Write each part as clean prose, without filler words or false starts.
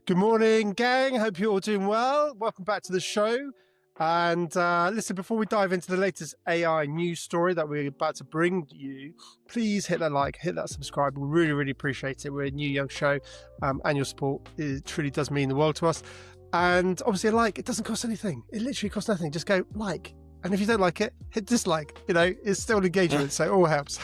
Good morning, gang. Hope you're all doing well. Welcome back to the show. And listen, before we dive into the latest AI news story that we're about to bring you, please hit that like, hit that subscribe. We really, really appreciate it. We're a new young show, and your support truly does mean the world to us. And obviously, a like, it doesn't cost anything. It literally costs nothing. Just go like. And if you don't like it, hit dislike. You know, it's still an engagement, so it all helps.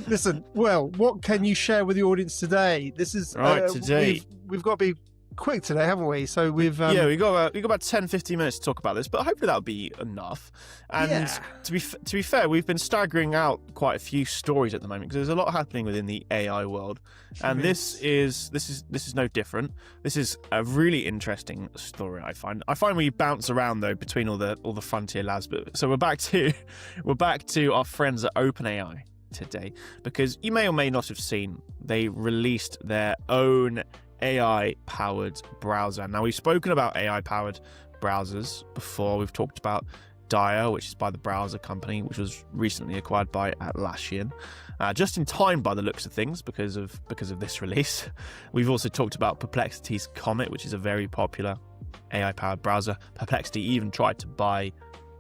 Listen, Will, what can you share with the audience today? This is today we've got to be quick today, haven't we? So we've we got about 10-15 minutes to talk about this, but hopefully that'll be enough. And to be fair, we've been staggering out quite a few stories at the moment because there's a lot happening within the AI world, and this is no different. This is a really interesting story. I find we bounce around though between all the frontier labs. But so we're back to our friends at OpenAI today, because you may or may not have seen they released their own AI-powered browser. Now, we've spoken about AI-powered browsers before. We've talked about Dia, which is by the browser company, which was recently acquired by Atlassian, just in time by the looks of things because of this release. We've also talked about Perplexity's Comet, which is a very popular AI-powered browser. Perplexity even tried to buy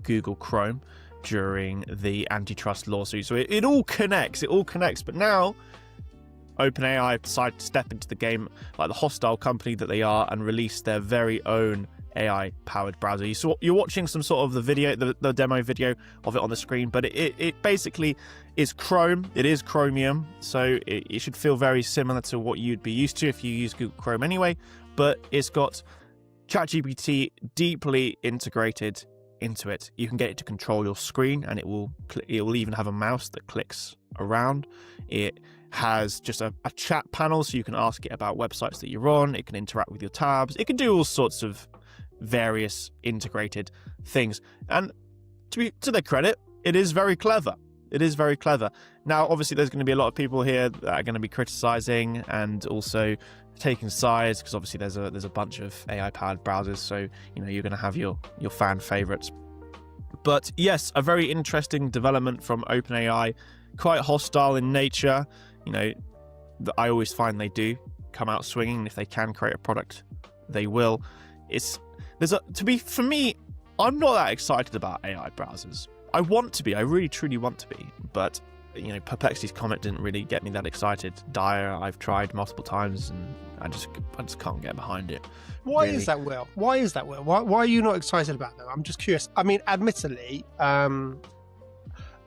Google Chrome during the antitrust lawsuit. So it all connects. But now OpenAI decided to step into the game like the hostile company that they are and release their very own AI-powered browser. You're watching some sort of the video, the demo video of it on the screen, but it basically is Chrome. It is Chromium, so it should feel very similar to what you'd be used to if you use Google Chrome anyway, but it's got ChatGPT deeply integrated into it. You can get it to control your screen, and it will even have a mouse that clicks around. It has just a chat panel, so you can ask it about websites that you're on. It can interact with your tabs. It can do all sorts of various integrated things. And to their credit, it is very clever. Now, obviously, there's going to be a lot of people here that are going to be criticizing and also taking sides, because obviously there's a bunch of AI-powered browsers, so you're going to have your fan favorites. But yes, a very interesting development from OpenAI, quite hostile in nature. I always find they do come out swinging, and if they can create a product, they will. For me, I'm not that excited about AI browsers. I want to be, I really truly want to be, but Perplexity's Comet didn't really get me that excited. Dia, I've tried multiple times, and I just can't get behind it. Why is that, Will? Why are you not excited about that? I'm just curious. I mean, admittedly,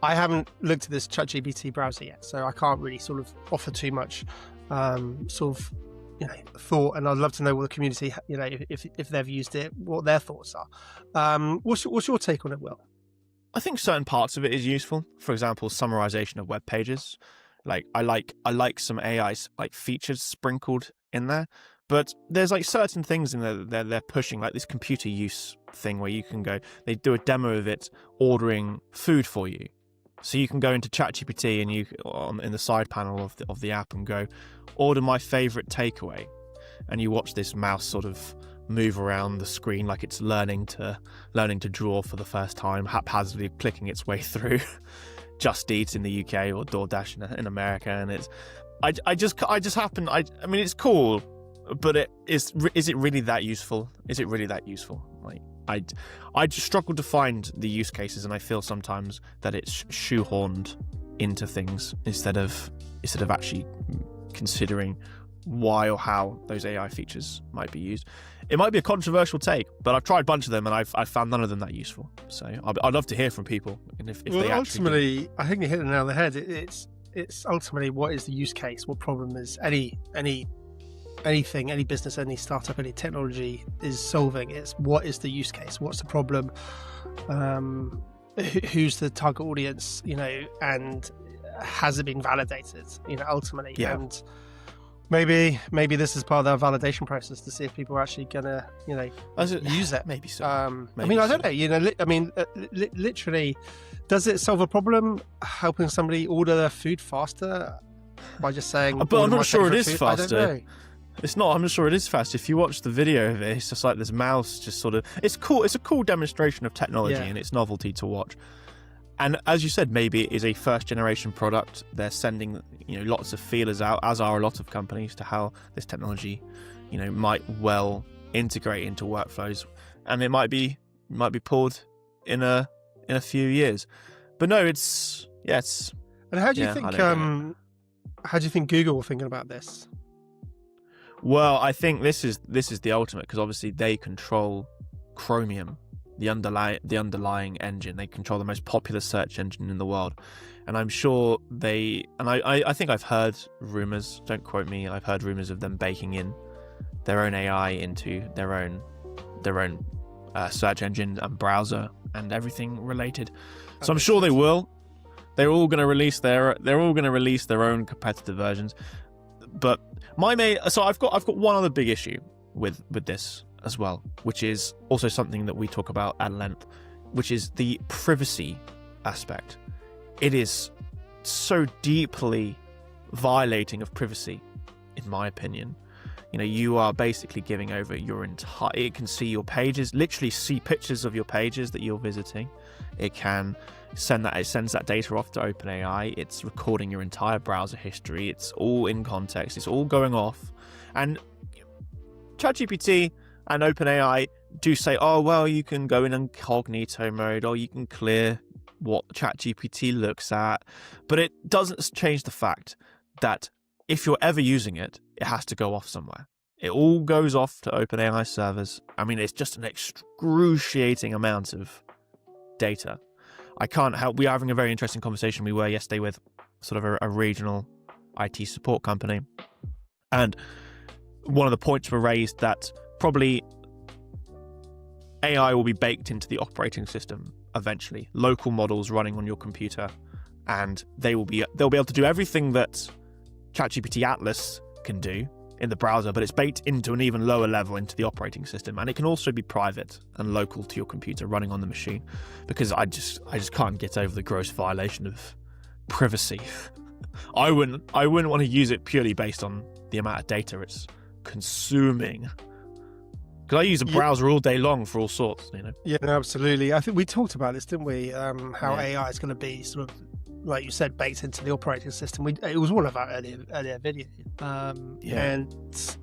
I haven't looked at this ChatGPT browser yet, so I can't really sort of offer too much thought, and I'd love to know what the community, if they've used it, what their thoughts are. What's your take on it, Will? I think certain parts of it is useful. For example, summarization of web pages. Like I like some AI features sprinkled in there, but there's certain things in there they're pushing, like this computer use thing where you can go. They do a demo of it ordering food for you. So you can go into ChatGPT and in the side panel of the app and go, order my favorite takeaway, and you watch this mouse sort of move around the screen like it's learning to draw for the first time, haphazardly clicking its way through Just Eat in the UK or DoorDash in America, and I mean, it's cool, but is it really that useful? Is it really that useful? I just struggle to find the use cases, and I feel sometimes that it's shoehorned into things instead of actually considering why or how those AI features might be used. It might be a controversial take, but I've tried a bunch of them, and I've found none of them that useful. So I'd love to hear from people, and if they ultimately, I think you hit the nail on the head. It's ultimately, what is the use case? What problem is anything, any business, any startup, any technology is solving? It's what is the use case? What's the problem? Who's the target audience? And has it been validated? Ultimately, yeah. And maybe this is part of their validation process to see if people are actually gonna, use it. Maybe so. I don't know. Literally, does it solve a problem? Helping somebody order their food faster by just saying? But I'm not sure it is food? faster. I don't know. It's not. I'm not sure it is fast. If you watch the video of it, it's just like this mouse just sort of. It's cool. It's a cool demonstration of technology and its novelty to watch. And as you said, maybe it is a first generation product. They're sending, lots of feelers out, as are a lot of companies, to how this technology, might well integrate into workflows, and it might be pulled in a few years. But no, it's. And how do you think Google were thinking about this? Well, I think this is the ultimate, because obviously they control Chromium, the underlying engine. They control the most popular search engine in the world, and I'm sure I think I've heard rumors. Don't quote me. I've heard rumors of them baking in their own AI into their own search engine and browser and everything related. So I'm sure they will. They're all going to release their own competitive versions. But I've got one other big issue with this as well, which is also something that we talk about at length, which is the privacy aspect. It is so deeply violating of privacy, in my opinion. You are basically giving over your entire. It can see your pages, literally see pictures of your pages that you're visiting. It can sends that data off to OpenAI. It's recording your entire browser history. It's all in context. It's all going off. And ChatGPT and OpenAI do say, oh, well, you can go in incognito mode, or you can clear what ChatGPT looks at. But it doesn't change the fact that if you're ever using it, it has to go off somewhere. It all goes off to OpenAI servers. I mean, it's just an excruciating amount of data. I can't help. We are having a very interesting conversation. We were yesterday with sort of a regional IT support company, and one of the points were raised that probably AI will be baked into the operating system eventually. Local models running on your computer, and they'll be able to do everything that ChatGPT Atlas can do in the browser, but it's baked into an even lower level into the operating system, and it can also be private and local to your computer running on the machine, because I just can't get over the gross violation of privacy. I wouldn't want to use it purely based on the amount of data it's consuming, because I use a browser all day long for all sorts. Yeah, no, absolutely. I think we talked about this, didn't we? How AI is going to be sort of, like you said, baked into the operating system. It was one of our earlier video, and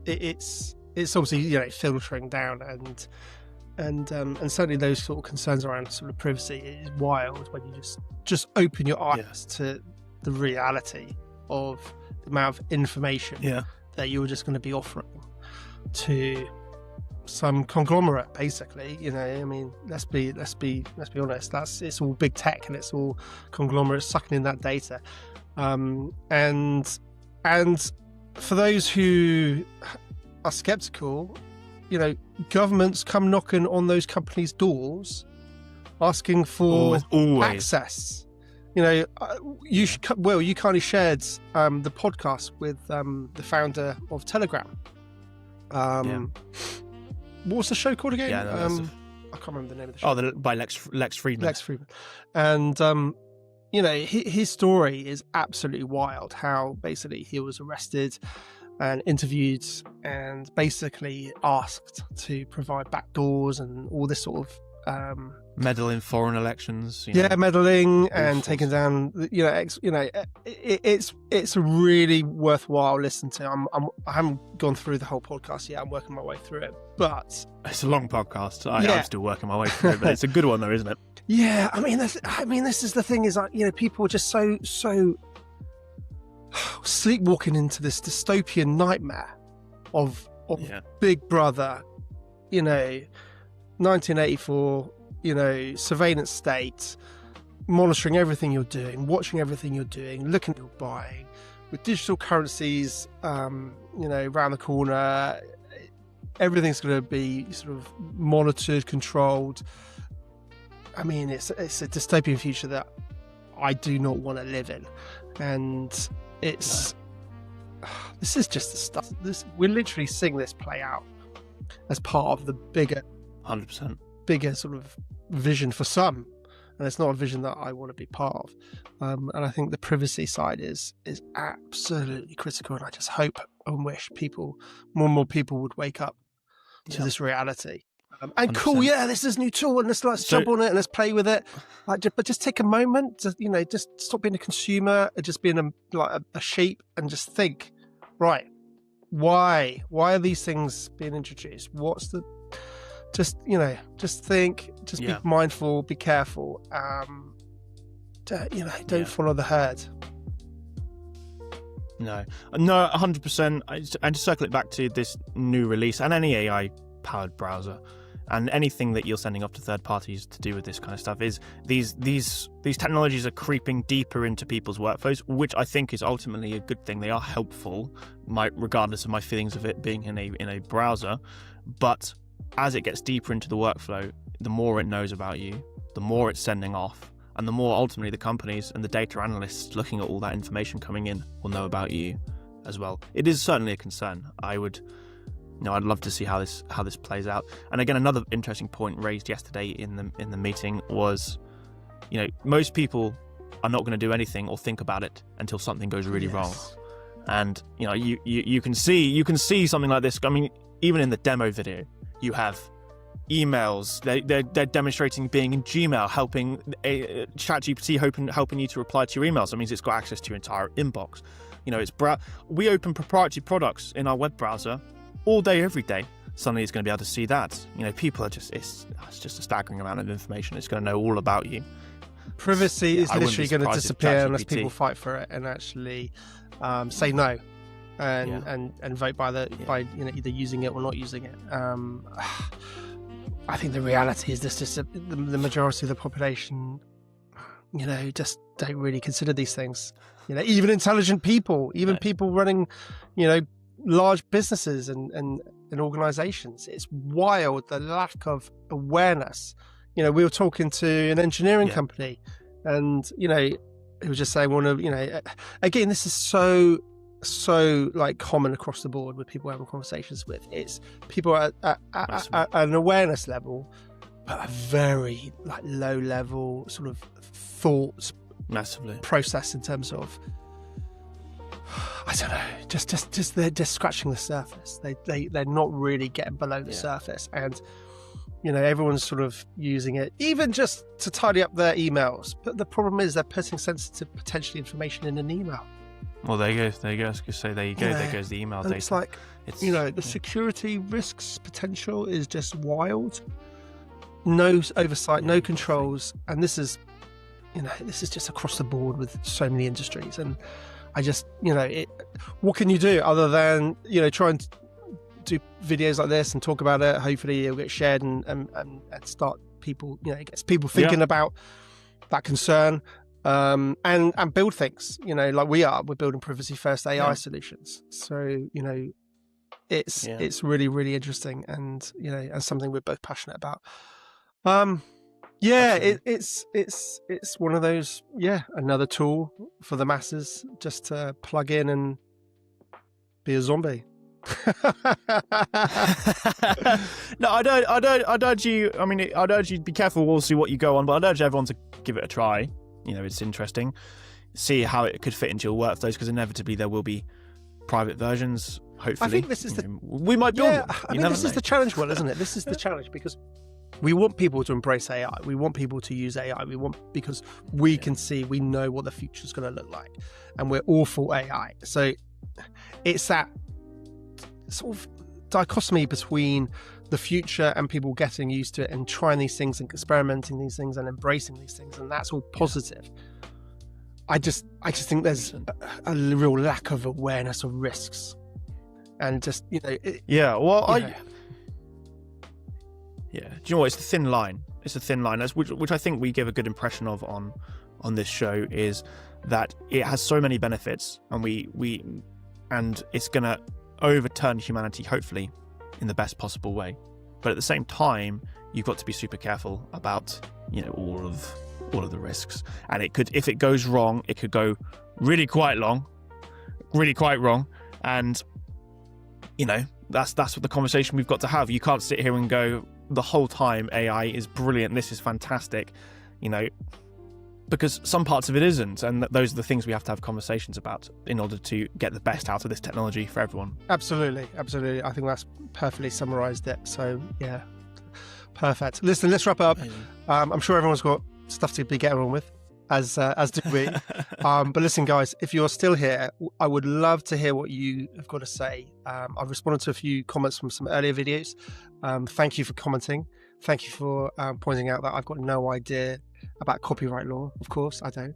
it's obviously filtering down, and certainly those sort of concerns around sort of privacy is wild when you just open your eyes to the reality of the amount of information that you're just going to be offering to some conglomerate, basically. I mean, let's be honest. It's all big tech, and it's all conglomerates sucking in that data. And for those who are skeptical, governments come knocking on those companies' doors, asking for access. Will, you kindly shared the podcast with the founder of Telegram. What was the show called again? I can't remember the name of the show. By Lex Friedman. Lex Friedman. And, his story is absolutely wild, how basically he was arrested and interviewed and basically asked to provide backdoors and all this sort of... meddle in foreign elections. Meddling and taking down. It's a really worthwhile listen to. I haven't gone through the whole podcast yet. I'm working my way through it, but it's a long podcast. I'm still working my way through it, but it's a good one, though, isn't it? Yeah, I mean, this is the thing. Is people are just so sleepwalking into this dystopian nightmare of Big Brother. 1984. Surveillance state, monitoring everything you're doing, watching everything you're doing, looking at what you're buying, with digital currencies, around the corner. Everything's going to be sort of monitored, controlled. I mean, it's a dystopian future that I do not want to live in, and this is just the stuff. We're literally seeing this play out as part of the bigger, 100%. bigger sort of vision for some, and it's not a vision that I want to be part of. And I think the privacy side is absolutely critical, and I just hope and wish more and more people would wake up to this reality. And 100%. cool, yeah, this is a new tool, and let's jump on it and let's play with it. But just take a moment to, just stop being a consumer and just being a sheep, and just think, right, why are these things being introduced? What's the just think, just be mindful, be careful. Don't follow the herd. No, 100%. And to circle it back to this new release and any AI-powered browser, and anything that you're sending off to third parties to do with this kind of stuff, is these technologies are creeping deeper into people's workflows, which I think is ultimately a good thing. They are helpful, regardless of my feelings of it being in a browser. But as it gets deeper into the workflow, the more it knows about you, the more it's sending off, and the more ultimately the companies and the data analysts looking at all that information coming in will know about you as well. It is certainly a concern. I'd love to see how this plays out. And again, another interesting point raised yesterday in the meeting was, most people are not going to do anything or think about it until something goes really wrong. And you can see something like this. I mean, even in the demo video, you have emails. They're demonstrating being in Gmail, helping ChatGPT, helping you to reply to your emails. That means it's got access to your entire inbox. We open proprietary products in our web browser all day, every day. Suddenly it's going to be able to see that. People are it's just a staggering amount of information. It's going to know all about you. Privacy is literally going to disappear unless people fight for it and actually say no and vote by either using it or not using it. I think the reality is the majority of the population, just don't really consider these things. Even intelligent people, people running, large businesses and organizations. It's wild, the lack of awareness. We were talking to an engineering company, and he was just saying again, this is so common across the board with people having conversations with. It's people at an awareness level, but a very low level sort of thoughts process in terms of, I don't know, just they're just scratching the surface. They're not really getting below the surface, and everyone's sort of using it even just to tidy up their emails. But the problem is they're putting sensitive, potentially information in an email. Well, there you go. I was going to say, there you go. There goes the email data. It's the security risks potential is just wild. No oversight, no controls, and this is just across the board with so many industries. And I just, what can you do other than, try and do videos like this and talk about it? Hopefully it'll get shared and start people, it gets people thinking about that concern, and build things, like we're building privacy first AI solutions. So, it's really, really interesting, and, and something we're both passionate about. It's one of those, another tool for the masses just to plug in and be a zombie. No, I'd urge you. I mean, I'd urge you to be careful. We'll see what you go on, but I'd urge everyone to give it a try. It's interesting. See how it could fit into your workflows, because inevitably there will be private versions. Hopefully, I think this is we might build. This is the challenge, Will, isn't it? This is the challenge, because we want people to embrace AI. We want people to use AI. Because we can see, we know what the future is going to look like, and we're all for AI. So it's that sort of dichotomy between the future and people getting used to it and trying these things and experimenting these things and embracing these things, and that's all positive. I just think there's a real lack of awareness of risks, and just do you know what? It's a thin line. It's a thin line, which I think we give a good impression of on this show, is that it has so many benefits, and it's gonna overturn humanity, hopefully, in the best possible way. But at the same time, you've got to be super careful about all of the risks. And if it goes wrong, it could go really quite wrong. And that's what the conversation we've got to have. You can't sit here and go the whole time AI is brilliant, this is fantastic, because some parts of it isn't, and those are the things we have to have conversations about in order to get the best out of this technology for everyone. Absolutely. I think that's perfectly summarized it. So Perfect. Listen, let's wrap up. Amazing. I'm sure everyone's got stuff to be getting on with, as do we. But listen, guys, if you're still here, I would love to hear what you have got to say. I've responded to a few comments from some earlier videos. Thank you for commenting. Thank you for pointing out that I've got no idea about copyright law. Of course, I don't.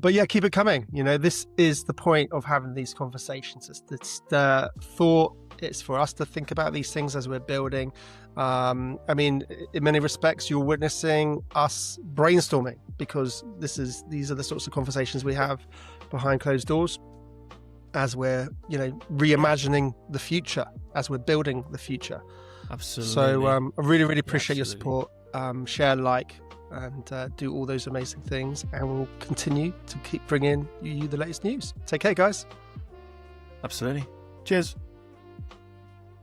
But yeah, keep it coming. You know, this is the point of having these conversations. It's the thought. It's for us to think about these things as we're building. I mean, in many respects, you're witnessing us brainstorming, because these are the sorts of conversations we have behind closed doors as we're, you know, reimagining the future, as we're building the future. Absolutely. So I really, really appreciate your support. Share, like, and do all those amazing things, and we'll continue to keep bringing you the latest news. Take care, guys. Absolutely. Cheers.